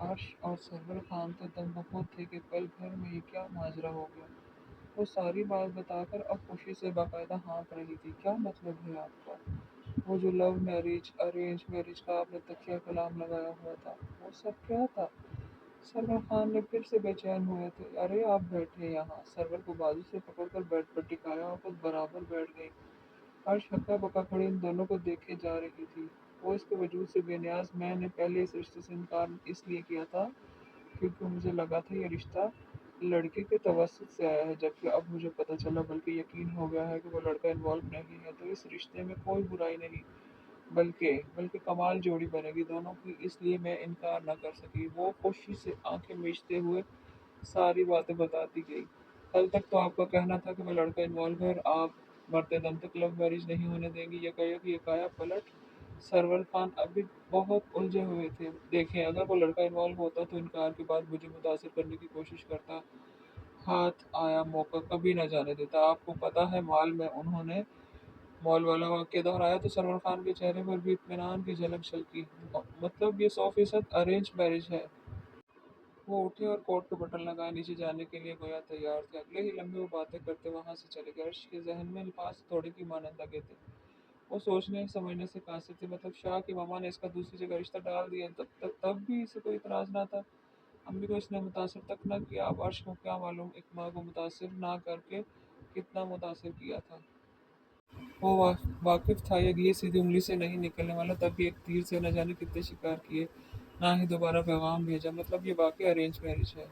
عرش اور سرور خان تو دم بخود تھے کہ پل بھر میں یہ کیا ماجرا ہو گیا۔ وہ ساری بات بتا کر اب خوشی سے باقاعدہ ہانپ رہی تھی۔ کیا مطلب ہے آپ کا؟ وہ جو لو میرج ارینج میرج کا آپ نے تکیہ کلام لگایا ہوا تھا، وہ سب کیا تھا؟ سرور خان نے پھر سے بے چین ہوئے تھے۔ ارے آپ بیٹھے یہاں۔ سرور کو بازو سے پکڑ کر بیڈ پر ٹکایا اور خود برابر بیٹھ گئی۔ عرش ہکا بکا کھڑی ان دونوں کو دیکھے جا رہی تھی۔ وہ اس کے وجود سے بے نیاز۔ میں نے پہلے اس رشتے سے انکار اس لیے کیا تھا کیونکہ مجھے لگا تھا یہ رشتہ لڑکے کے توسط سے آیا ہے، جبکہ اب مجھے پتہ چلا بلکہ یقین ہو گیا ہے کہ وہ لڑکا انوالو نہیں ہے، تو اس رشتے میں کوئی برائی نہیں، بلکہ کمال جوڑی بنے گی دونوں کی، اس لیے میں انکار نہ کر سکی۔ وہ خوشی سے آنکھیں میچتے ہوئے ساری باتیں بتاتی گئی۔ کل تک تو آپ کا کہنا تھا کہ وہ لڑکا انوالو ہے اور آپ مرتے دم تک لو میرج نہیں ہونے دیں گی، یہ کایا پلٹ۔ سرور خان ابھی بہت الجھے ہوئے تھے۔ دیکھیں، اگر وہ لڑکا انوالو ہوتا تو انکار کے بعد مجھے متاثر کرنے کی کوشش کرتا، ہاتھ آیا موقع کبھی نہ جانے دیتا۔ آپ کو پتہ ہے انہوں نے مال والا واقعہ دہرایا تو سرور خان کے چہرے پر بھی اطمینان کی جھلک جھلکی۔ مطلب یہ 100% ارینج میرج ہے؟ وہ اٹھے اور کوٹ کے بٹن لگائے نیچے جانے کے لیے گویا تیار تھے۔ اگلے ہی لمحے وہ باتیں کرتے وہاں سے چلے گئے۔ عرش کے ذہن میں الفاظ تھوڑے کی مانند لگے تھے۔ وہ سوچنے سمجھنے سے قاصر تھے۔ مطلب شاہ کی ماما نے اس کا دوسری جگہ رشتہ ڈال دیا، تب بھی اسے کوئی اعتراض نہ تھا؟ امی کو اس نے متاثر تک نہ کیا۔ اب عرش کو کیا معلوم ایک ماں کو متاثر نہ کر کے کتنا متاثر کیا تھا۔ وہ واقف تھا یہ سیدھی انگلی سے نہیں نکلنے والا، تب بھی ایک تیر سے نہ جانے کتنے شکار کیے، نہ ہی دوبارہ پیغام بھیجا۔ مطلب یہ واقعی ارینج میرج ہے؟